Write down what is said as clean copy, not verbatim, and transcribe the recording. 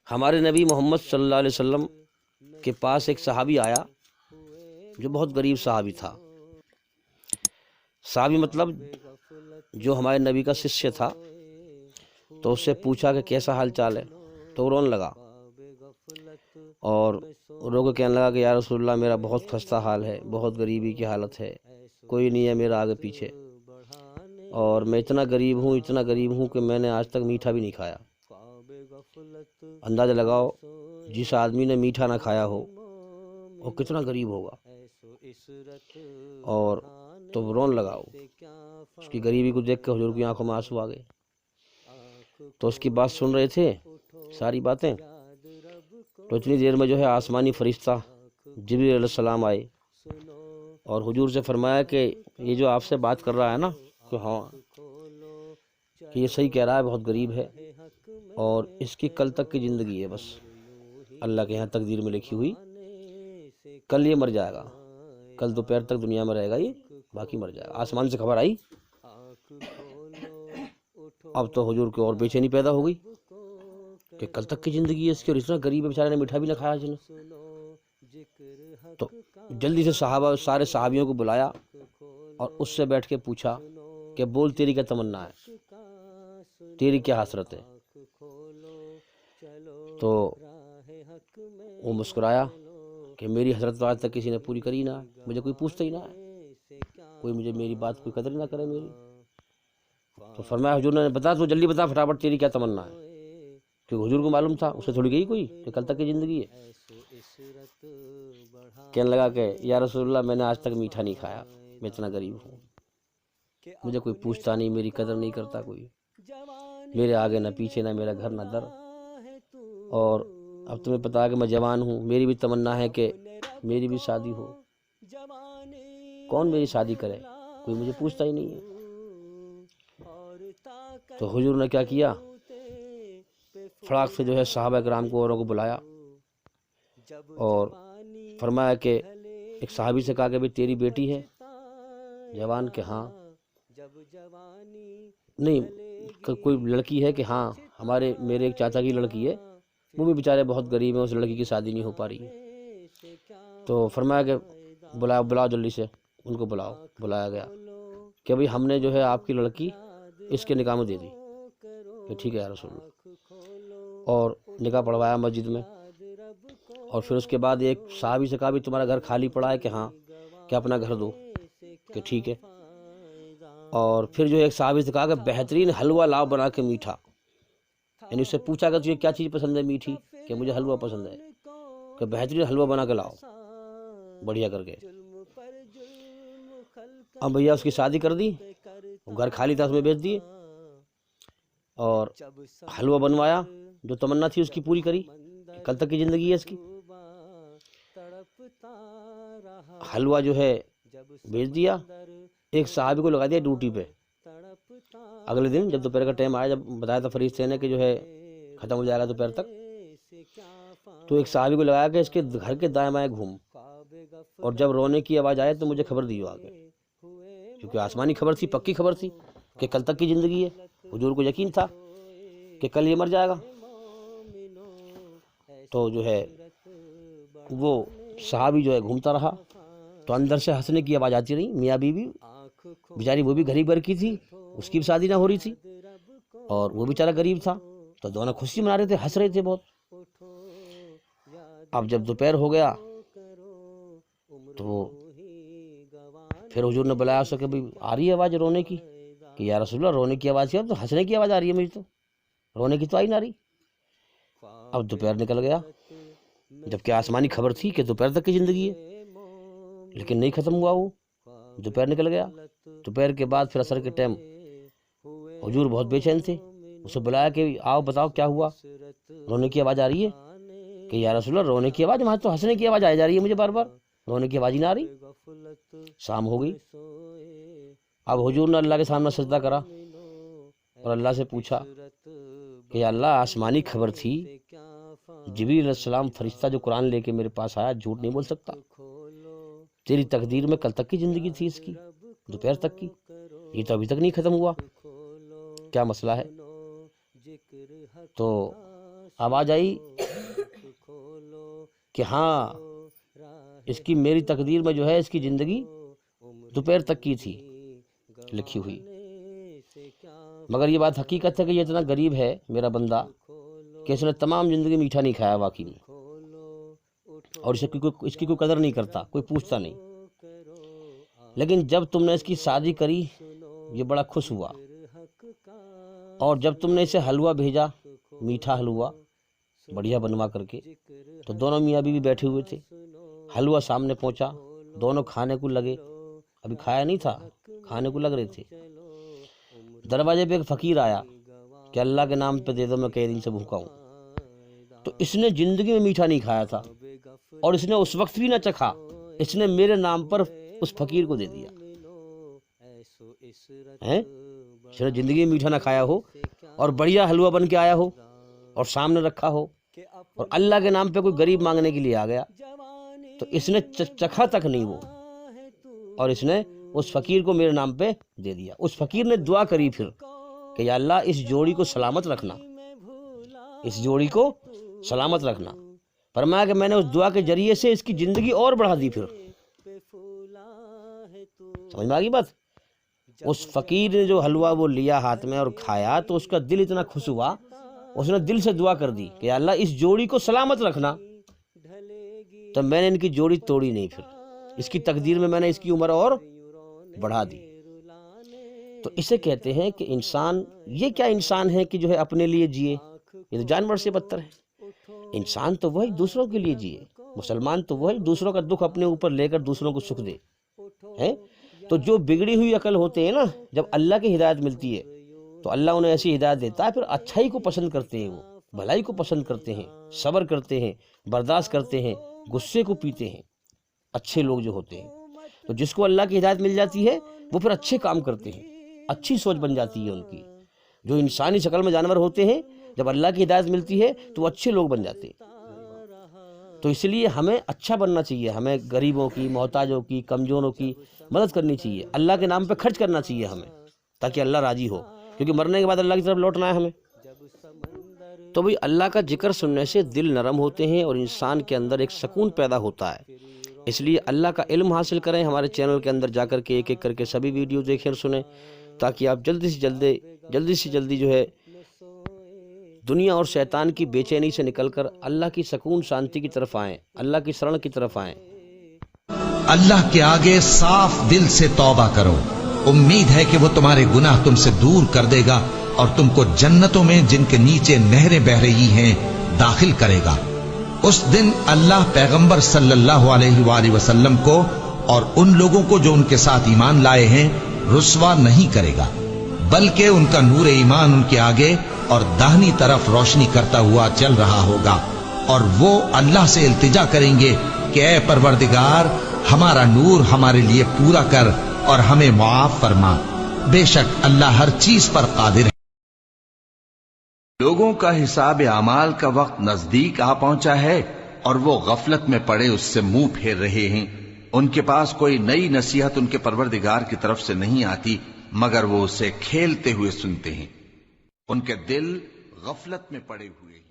ہمارے نبی محمد صلی اللہ علیہ وسلم کے پاس ایک صحابی آیا جو بہت غریب صحابی تھا۔ صحابی مطلب جو ہمارے نبی کا ششیہ تھا، تو اس سے پوچھا کہ کیسا حال چال ہے، تو وہ رونے لگا اور رو کے کہنے لگا کہ یا رسول اللہ میرا بہت خستہ حال ہے، بہت غریبی کی حالت ہے، کوئی نہیں ہے میرا آگے پیچھے، اور میں اتنا غریب ہوں کہ میں نے آج تک میٹھا بھی نہیں کھایا۔ اندازہ لگاؤ جس آدمی نے میٹھا نہ کھایا ہو وہ کتنا غریب ہوگا۔ اور تو وہ رون لگا، اس کی غریبی کو دیکھ کے حضور کی آنکھوں میں آنسو آ گئے۔ تو اس کی بات سن رہے تھے ساری باتیں، تو اتنی دیر میں جو ہے آسمانی فرشتہ جبریل علیہ السلام آئے اور حضور سے فرمایا کہ یہ جو آپ سے بات کر رہا ہے نا، کہ ہاں کہ یہ صحیح کہہ رہا ہے، بہت غریب ہے اور اس کی کل تک کی زندگی ہے، بس اللہ کے یہاں تقدیر میں لکھی ہوئی، کل یہ مر جائے گا، کل دوپہر تک دنیا میں رہے گا، یہ باقی مر جائے گا۔ آسمان سے خبر آئی، اب تو حضور کو اور بے چینی پیدا ہو گئی کہ کل تک کی زندگی ہے اس کی، اور اتنا غریب ہے بیچارے نے میٹھا بھی نہ کھایا جنہیں۔ تو جلدی سے سارے صحابیوں کو بلایا اور اس سے بیٹھ کے پوچھا کہ بول تیری کیا تمنا ہے، تیری کیا حسرت ہے؟ تو وہ مسکرایا کہ میری حسرت تو آج تک کسی نے پوری کری نہ ہے، مجھے کوئی پوچھتا ہی نہ ہے، کوئی مجھے میری بات کوئی قدر نہ کرے میری۔ تو فرمایا حضور نے بتا، تو جلدی بتا فٹافٹ تیری کیا تمنا ہے، کیونکہ حضور کو معلوم تھا اسے تھوڑی گئی کوئی کہ کل تک کی زندگی ہے۔ کہنے لگا کہ یا رسول اللہ میں نے آج تک میٹھا نہیں کھایا، میں اتنا غریب ہوں، مجھے کوئی پوچھتا نہیں، میری قدر نہیں کرتا کوئی، میرے آگے نہ پیچھے، نہ میرا گھر نہ در، اور اب تمہیں پتا ہے کہ میں جوان ہوں، میری بھی تمنا ہے کہ میری بھی شادی ہو، کون میری شادی کرے، کوئی مجھے پوچھتا ہی نہیں ہے۔ تو حضور نے کیا کیا، فڑاک سے جو ہے صحابہ کرام کو اوروں کو بلایا اور فرمایا کہ ایک صحابی سے کہا کہ بھئی تیری بیٹی ہے جوان، کہ ہاں، نہیں کوئی لڑکی ہے کہ ہاں میرے ایک چاچا کی لڑکی ہے، وہ بھی بیچارے بہت غریب ہیں، اس لڑکی کی شادی نہیں ہو پا رہی ہے۔ تو فرمایا کہ بلاؤ جلدی سے ان کو بلاؤ۔ بلایا گیا کہ بھئی ہم نے جو ہے آپ کی لڑکی اس کے نکاح میں دے دی، کہ ٹھیک ہے یا رسول اللہ، اور نکاح پڑھوایا مسجد میں۔ اور پھر اس کے بعد ایک صحابی سے کہا بھی تمہارا گھر خالی پڑا ہے کہ ہاں، کہ اپنا گھر دو، کہ ٹھیک ہے۔ اور پھر جو ایک صحابی سے کہا کہ بہترین حلوہ لاؤ بنا کے میٹھا، یعنی اس سے پوچھا کہ تجھے کیا چیز پسند ہے میٹھی، کہ مجھے حلوہ پسند ہے، کہ بہترین حلوہ بنا کے لاؤ بڑھیا کر کے۔ اب بھیا اس کی شادی کر دی، گھر خالی تھا اس میں بیچ دیے، اور حلوہ بنوایا، جو تمنا تھی اس کی پوری کری، کل تک کی زندگی ہے اس کی۔ حلوہ جو ہے بیچ دیا، ایک صحابی کو لگا دیا ڈیوٹی پہ۔ اگلے دن جب دوپہر کا ٹائم آیا، جب بتایا تھا فرشتے نے کہ جو ہے ختم ہو جائے گا دوپہر تک، تو ایک صحابی کو لگایا کہ اس کے گھر کے دائیں بائیں گھوم، اور جب رونے کی آواز آئے تو مجھے خبر دیو آگے، کیونکہ آسمانی خبر تھی، پکی خبر تھی کہ کل تک کی زندگی ہے۔ حضور کو یقین تھا کہ کل یہ مر جائے گا۔ تو جو ہے وہ صحابی جو ہے گھومتا رہا، تو اندر سے ہنسنے کی آواز آتی رہی۔ میاں بیوی بیچاری وہ بھی غریب گھر کی تھی، اس کی بھی شادی نہ ہو رہی تھی، اور وہ بیچارہ غریب تھا، تو دونوں خوشی منا رہے تھے، ہنس رہے تھے بہت۔ اب جب دوپہر ہو گیا تو پھر حضور نے بلایا اسے کہ بھئی آ رہی ہے آواز رونے کی، کہ یا رسول اللہ رونے کی آواز ہے، تو ہنسنے کی آواز آ رہی ہے مجھے، تو رونے کی تو آئی نہ رہی۔ اب دوپہر نکل گیا، جبکہ آسمانی خبر تھی کہ دوپہر تک کی زندگی ہے، لیکن نہیں ختم ہوا وہ، دوپہر نکل گیا۔ دوپہر کے بعد پھر عصر کے ٹائم حضور بہت بے چین تھے، اسے بلایا کہ آؤ بتاؤ کیا ہوا، رونے کی آواز آ رہی ہے، کہ یا رسول اللہ رونے کی آواز، وہاں تو ہنسنے کی آواز آئی جا رہی ہے مجھے بار بار، رونے کی آواز ہی نہ آ رہی۔ شام ہو گئی، اب حضور نے اللہ کے سامنے سجدہ کرا اور اللہ سے پوچھا کہ یا اللہ آسمانی خبر تھی، جبریل علیہ السلام فرشتہ جو قرآن لے کے میرے پاس آیا جھوٹ نہیں بول سکتا، تیری تقدیر میں کل تک کی زندگی تھی اس کی، دوپہر تک کی، یہ تو ابھی تک نہیں ختم ہوا، کیا مسئلہ ہے؟ تو آواز آئی کہ ہاں اس کی میری تقدیر میں جو ہے اس کی زندگی دوپہر تک کی تھی لکھی ہوئی، مگر یہ بات حقیقت ہے کہ یہ اتنا غریب ہے میرا بندہ کہ اس نے تمام زندگی میٹھا نہیں کھایا واقعی میں، اور اس کی کوئی قدر نہیں کرتا، کوئی پوچھتا نہیں۔ لیکن جب تم نے اس کی شادی کری یہ بڑا خوش ہوا، اور جب تم نے اسے حلوہ بھیجا، میٹھا حلوہ بڑھیا بنوا کر کے، تو دونوں میاں بیوی بیٹھے ہوئے تھے، حلوہ سامنے پہنچا، دونوں کھانے کو لگے، ابھی کھایا نہیں تھا، کھانے کو لگ رہے تھے۔ دروازے پہ ایک فقیر آیا کہ اللہ کے نام پہ دے دو، میں کئی دن سے بھوکا ہوں۔ تو اس نے زندگی میں میٹھا نہیں کھایا تھا، اور اس نے اس وقت بھی نہ چکھا، اس نے میرے نام پر اس فقیر کو دے دیا۔ اس نے زندگی میں میٹھا نہ کھایا ہو اور بڑھیا حلوہ بن کے آیا ہو اور سامنے رکھا ہو، اور اللہ کے نام پہ کوئی غریب مانگنے کے لیے آ گیا تو اس نے چکھا تک نہیں وہ، اور اس نے اس فقیر کو میرے نام پہ دے دیا۔ اس فقیر نے دعا کری پھر کہ یا اللہ اس جوڑی کو سلامت رکھنا، اس جوڑی کو سلامت رکھنا۔ فرمایا کہ میں نے اس دعا کے ذریعے سے اس کی زندگی اور بڑھا دی۔ پھر سمجھ میں آ گئی بات؟ اس فقیر نے جو حلوہ وہ لیا ہاتھ میں اور کھایا تو اس کا دل اتنا خوش ہوا، اس نے دل سے دعا کر دی کہ اللہ اس جوڑی کو سلامت رکھنا۔ تو میں نے ان کی جوڑی توڑی نہیں، پھر اس کی تقدیر میں نے اس کی عمر اور بڑھا دی۔ تو اسے کہتے ہیں کہ انسان، یہ کیا انسان ہے کہ جو ہے اپنے لیے جیے، یہ تو جانور سے بدتر ہے۔ انسان تو وہی دوسروں کے لیے جیے، مسلمان تو وہی دوسروں کا دکھ اپنے اوپر لے کر دوسروں کو سکھ دے ہیں۔ تو جو بگڑی ہوئی عقل ہوتے ہیں نا، جب اللہ کی ہدایت ملتی ہے تو اللہ انہیں ایسی ہدایت دیتا ہے، پھر اچھائی کو پسند کرتے ہیں، وہ بھلائی کو پسند کرتے ہیں، صبر کرتے ہیں، برداشت کرتے ہیں، غصے کو پیتے ہیں، اچھے لوگ جو ہوتے ہیں۔ تو جس کو اللہ کی ہدایت مل جاتی ہے وہ پھر اچھے کام کرتے ہیں، اچھی سوچ بن جاتی ہے ان کی۔ جو انسانی شکل میں جانور ہوتے ہیں جب اللہ کی ہدایت ملتی ہے تو وہ اچھے لوگ بن جاتے ہیں۔ تو اس لیے ہمیں اچھا بننا چاہیے، ہمیں غریبوں کی، محتاجوں کی، کمزوروں کی مدد کرنی چاہیے، اللہ کے نام پہ خرچ کرنا چاہیے ہمیں، تاکہ اللہ راضی ہو، کیونکہ مرنے کے بعد اللہ کی طرف لوٹنا ہے ہمیں۔ تو بھئی اللہ کا ذکر سننے سے دل نرم ہوتے ہیں اور انسان کے اندر ایک سکون پیدا ہوتا ہے۔ اس لیے اللہ کا علم حاصل کریں، ہمارے چینل کے اندر جا کر کے ایک ایک کر کے سبھی ویڈیو دیکھیں اور سنیں، تاکہ آپ جلدی سے جلدی جو ہے دنیا اور شیطان کی بے چینی سے نکل کر اللہ کی سکون شانتی کی طرف آئیں، اللہ کی شرن کی طرف آئیں۔ اللہ کے آگے صاف دل سے توبہ کرو، امید ہے کہ وہ تمہارے گناہ تم سے دور کر دے گا اور تم کو جنتوں میں جن کے نیچے نہریں بہ رہی ہیں داخل کرے گا۔ اس دن اللہ پیغمبر صلی اللہ علیہ وآلہ وسلم کو اور ان لوگوں کو جو ان کے ساتھ ایمان لائے ہیں رسوا نہیں کرے گا، بلکہ ان کا نور ایمان ان کے آگے اور داہنی طرف روشنی کرتا ہوا چل رہا ہوگا، اور وہ اللہ سے التجا کریں گے کہ اے پروردگار ہمارا نور ہمارے لیے پورا کر اور ہمیں معاف فرما، بے شک اللہ ہر چیز پر قادر ہے۔ لوگوں کا حساب اعمال کا وقت نزدیک آ پہنچا ہے اور وہ غفلت میں پڑے اس سے منہ پھیر رہے ہیں۔ ان کے پاس کوئی نئی نصیحت ان کے پروردگار کی طرف سے نہیں آتی مگر وہ اسے کھیلتے ہوئے سنتے ہیں، ان کے دل غفلت میں پڑے ہوئے ہیں۔